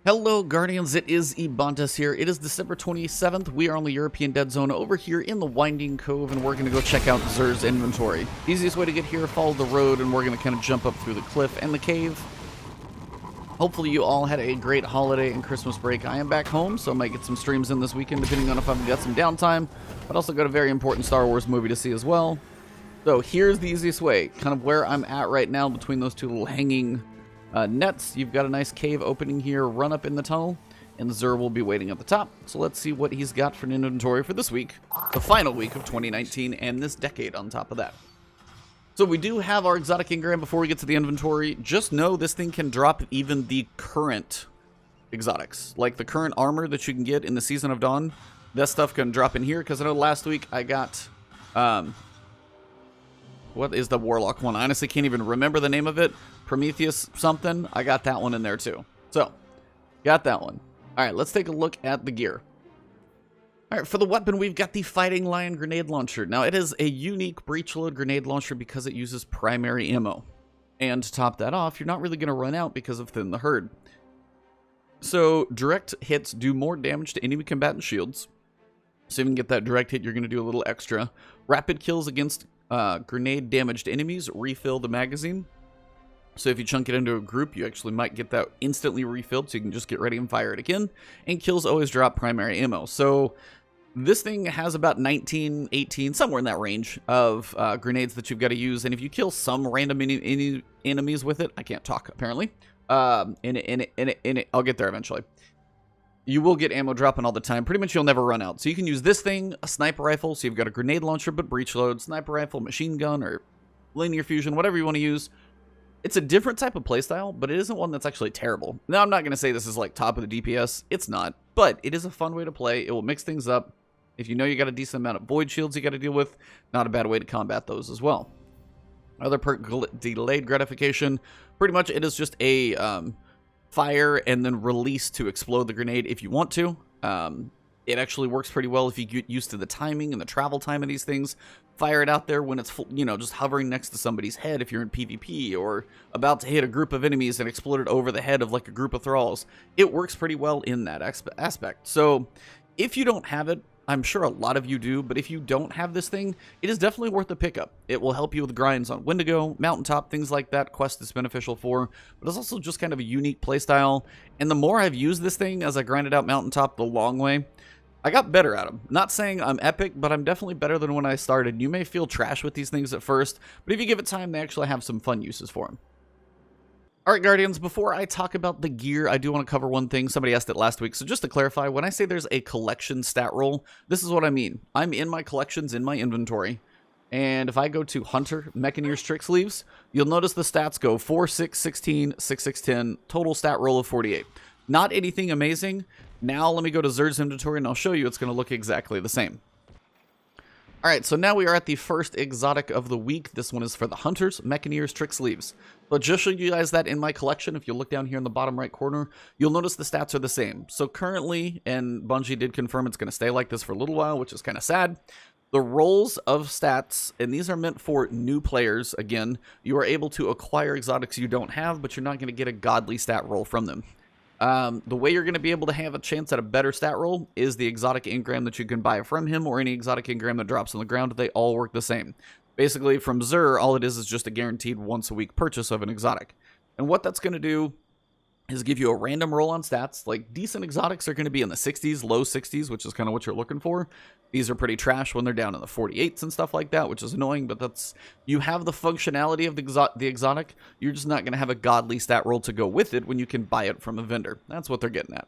Hello Guardians, it is Ebontis here. It is December 27th. We are on the European Dead Zone over here in the Winding Cove, and we're going to go check out Xur's inventory. Easiest way to get here, follow the road, and we're going to kind of jump up through the cliff and the cave. Hopefully you all had a great holiday and Christmas break. I am back home, so I might get some streams in this weekend, depending on if I've got some downtime. But also got a very important Star Wars movie to see as well. So here's the easiest way, kind of where I'm at right now between those two little hanging nets. You've got a nice cave opening here, run up in the tunnel, and Xur will be waiting at the top. So let's see what he's got for an inventory for this week, the final week of 2019, and this decade on top of that. So we do have our exotic engram before we get to the inventory. Just know this thing can drop even the current exotics, like the current armor that you can get in the Season of Dawn. That stuff can drop in here, because I know last week I got, what is the Warlock one? I honestly can't even remember the name of it. Prometheus something. I got that one in there too. So, got that one. All right, let's take a look at the gear. All right, for the weapon, we've got the Fighting Lion Grenade Launcher. Now, it is a unique breach load grenade launcher because it uses primary ammo. And to top that off, you're not really going to run out because of Thin the Herd. So, direct hits do more damage to enemy combatant shields. So, if you can get that direct hit, you're going to do a little extra. Rapid kills against grenade damaged enemies refill the magazine. So if you chunk it into a group, you actually might get that instantly refilled, so you can just get ready and fire it again. And kills always drop primary ammo. So this thing has about 19, 18, somewhere in that range of grenades that you've got to use. And if you kill some random enemies with it, I can't talk apparently. I'll get there eventually. You will get ammo dropping all the time. Pretty much you'll never run out. So you can use this thing, a sniper rifle, so you've got a grenade launcher but breach load, sniper rifle, machine gun, or linear fusion, whatever you want to use. It's a different type of playstyle, but it isn't one that's actually terrible. Now, I'm not going to say this is like top of the DPS. It's not, but it is a fun way to play. It will mix things up. If you know you got a decent amount of void shields you got to deal with, not a bad way to combat those as well. Other perk, delayed gratification. Pretty much it is just a fire and then release to explode the grenade if you want to. It actually works pretty well if you get used to the timing and the travel time of these things. Fire it out there when it's, just hovering next to somebody's head if you're in PvP, or about to hit a group of enemies and explode it over the head of like a group of thralls. It works pretty well in that aspect. So if you don't have it, I'm sure a lot of you do, but if you don't have this thing, it is definitely worth the pickup. It will help you with grinds on Wendigo, Mountaintop, things like that. Quest is beneficial for, but it's also just kind of a unique playstyle. And the more I've used this thing as I grinded out Mountaintop the long way, I got better at them. Not saying I'm epic, but I'm definitely better than when I started. You may feel trash with these things at first, but if you give it time, they actually have some fun uses for them. Alright, Guardians, before I talk about the gear, I do want to cover one thing. Somebody asked it last week, so just to clarify, when I say there's a collection stat roll, this is what I mean. I'm in my collections in my inventory, and if I go to Hunter, Mechaneer's Tricksleeves, you'll notice the stats go 4, 6, 16, 6, 6, 10, total stat roll of 48. Not anything amazing. Now let me go to Xur's inventory and I'll show you it's going to look exactly the same. Alright, so now we are at the first exotic of the week. This one is for the Hunters, Mechaneer's Tricksleeves. But just show you guys that in my collection, if you look down here in the bottom right corner, you'll notice the stats are the same. So currently, and Bungie did confirm it's going to stay like this for a little while, which is kind of sad. The rolls of stats, and these are meant for new players, again, you are able to acquire exotics you don't have, but you're not going to get a godly stat roll from them. The way you're going to be able to have a chance at a better stat roll is the exotic engram that you can buy from him, or any exotic engram that drops on the ground. They all work the same. Basically, from Xur, all it is just a guaranteed once-a-week purchase of an exotic. And what that's going to do is give you a random roll on stats. Like, decent exotics are going to be in the 60s, low 60s, which is kind of what you're looking for. These are pretty trash when they're down in the 48s and stuff like that, which is annoying, but that's, you have the functionality of the exotic. You're just not going to have a godly stat roll to go with it when you can buy it from a vendor. That's what they're getting at.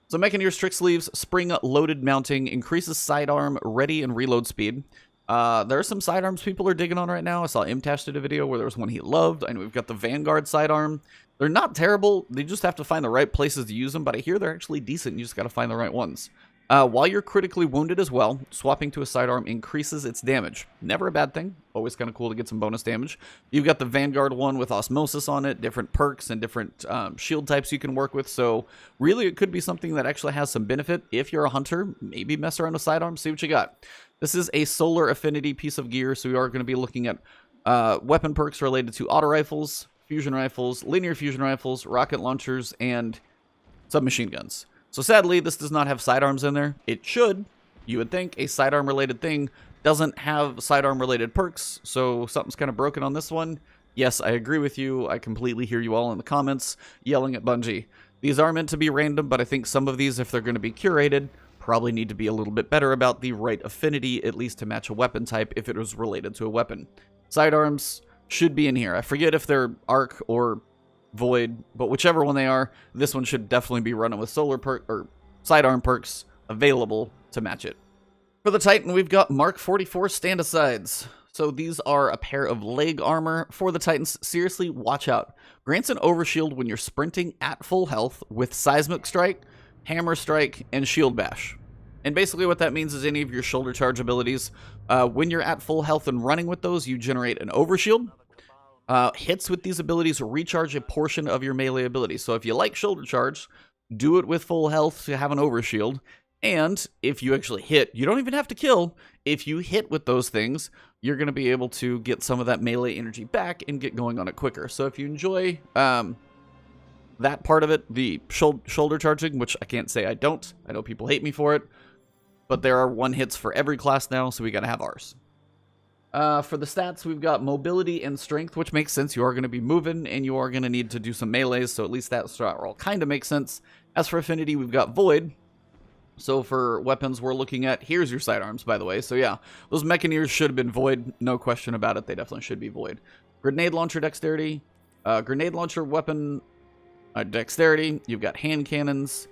So Mechaneer's Tricksleeves, spring loaded mounting, increases sidearm ready and reload speed. There are some sidearms people are digging on right now. I saw Imtash did a video where there was one he loved. I know we've got the Vanguard sidearm. They're not terrible. They just have to find the right places to use them, but I hear they're actually decent. You just got to find the right ones. While you're critically wounded as well, swapping to a sidearm increases its damage. Never a bad thing. Always kind of cool to get some bonus damage. You've got the Vanguard one with Osmosis on it, different perks and different shield types you can work with. So really it could be something that actually has some benefit. If you're a hunter, maybe mess around with sidearm, see what you got. This is a solar affinity piece of gear, so we are going to be looking at weapon perks related to auto rifles, fusion rifles, linear fusion rifles, rocket launchers, and submachine guns. So sadly, this does not have sidearms in there. It should. You would think a sidearm related thing doesn't have sidearm related perks, so something's kind of broken on this one. Yes, I agree with you. I completely hear you all in the comments yelling at Bungie. These are meant to be random, but I think some of these, if they're going to be curated, probably need to be a little bit better about the right affinity, at least to match a weapon type if it was related to a weapon. Sidearms should be in here. I forget if they're arc or void, but whichever one they are, this one should definitely be running with solar perk or sidearm perks available to match it. For the Titan, we've got Mark 44 stand-asides. So these are a pair of leg armor for the Titans. Seriously, watch out. Grants an overshield when you're sprinting at full health with Seismic Strike, Hammer Strike, and Shield Bash. And basically what that means is any of your shoulder charge abilities, when you're at full health and running with those, you generate an overshield. Hits with these abilities recharge a portion of your melee ability. So if you like shoulder charge, do it with full health to have an overshield. And if you actually hit, you don't even have to kill. If you hit with those things, you're going to be able to get some of that melee energy back and get going on it quicker. So if you enjoy that part of it, the shoulder charging, which I can't say I don't. I know people hate me for it. But there are one hits for every class now, so we got to have ours. For the stats, we've got mobility and strength, which makes sense. You are going to be moving, and you are going to need to do some melees, so at least that strat roll kind of makes sense. As for affinity, we've got void. So for weapons, we're looking at, here's your sidearms, by the way. So yeah, those Mechaneers should have been void. No question about it. They definitely should be void. Grenade launcher dexterity. Grenade launcher weapon dexterity. You've got hand cannons,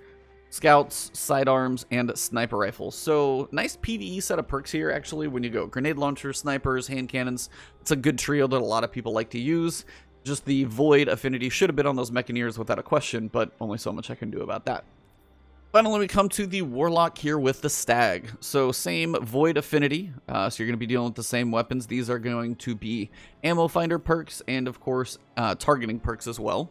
scouts, sidearms, and sniper rifles. So nice PvE set of perks here, actually, when you go grenade launcher, snipers, hand cannons. It's a good trio that a lot of people like to use. Just the void affinity should have been on those Mechaneers without a question, but only so much I can do about that. Finally, we come to the Warlock here with the Stag. So same void affinity, so you're going to be dealing with the same weapons. These are going to be ammo finder perks and, of course, targeting perks as well.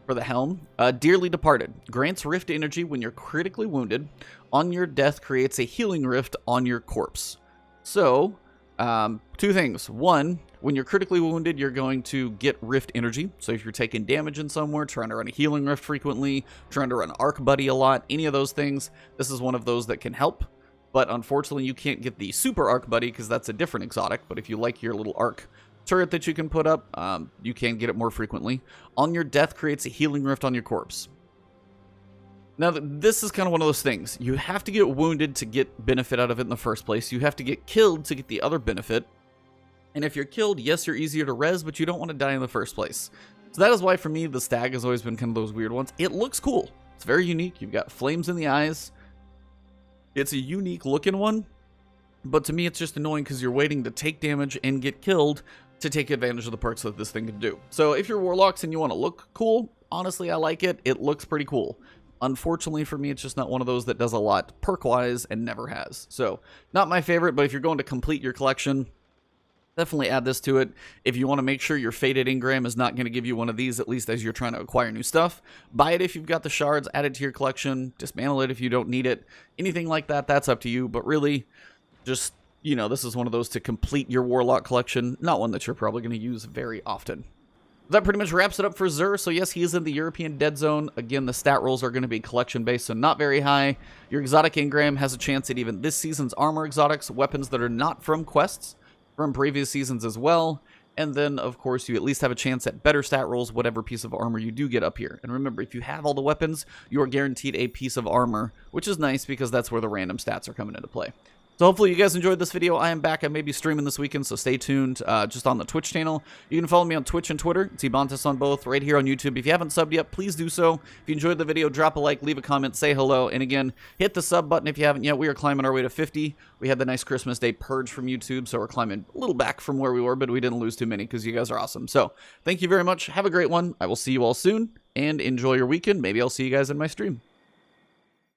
For the helm, Dearly Departed. Grants rift energy when you're critically wounded. On your death, creates a healing rift on your corpse. So, two things. One, when you're critically wounded, you're going to get rift energy. So if you're taking damage in somewhere, trying to run a healing rift frequently, trying to run Arc Buddy a lot, any of those things, this is one of those that can help. But unfortunately, you can't get the Super Arc Buddy because that's a different exotic. But if you like your little Arc turret that you can put up, you can get it more frequently. On your death, creates a healing rift on your corpse. Now, this is kind of one of those things. You have to get wounded to get benefit out of it in the first place. You have to get killed to get the other benefit. And if you're killed, yes, you're easier to res, but you don't want to die in the first place. So that is why, for me, the Stag has always been kind of those weird ones. It looks cool. It's very unique. You've got flames in the eyes. It's a unique looking one. But to me, it's just annoying because you're waiting to take damage and get killed to take advantage of the perks that this thing can do. So if you're Warlocks and you want to look cool, honestly, I like it. It looks pretty cool. Unfortunately for me, it's just not one of those that does a lot perk-wise and never has. So not my favorite, but if you're going to complete your collection, definitely add this to it. If you want to make sure your Faded Engram is not going to give you one of these, at least as you're trying to acquire new stuff, buy it if you've got the shards, add it to your collection, dismantle it if you don't need it. Anything like that, that's up to you. But really, just, you know, this is one of those to complete your Warlock collection, not one that you're probably going to use very often. That pretty much wraps it up for Xur. So yes, he is in the European Dead Zone. Again, the stat rolls are going to be collection-based, so not very high. Your exotic engram has a chance at even this season's armor exotics, weapons that are not from quests, from previous seasons as well. And then, of course, you at least have a chance at better stat rolls, whatever piece of armor you do get up here. And remember, if you have all the weapons, you are guaranteed a piece of armor, which is nice because that's where the random stats are coming into play. So hopefully you guys enjoyed this video. I am back. I may be streaming this weekend, so stay tuned just on the Twitch channel. You can follow me on Twitch and Twitter. It's Ebontis on both, right here on YouTube. If you haven't subbed yet, please do so. If you enjoyed the video, drop a like, leave a comment, say hello. And again, hit the sub button if you haven't yet. We are climbing our way to 50. We had the nice Christmas Day purge from YouTube, so we're climbing a little back from where we were, but we didn't lose too many because you guys are awesome. So thank you very much. Have a great one. I will see you all soon, and enjoy your weekend. Maybe I'll see you guys in my stream.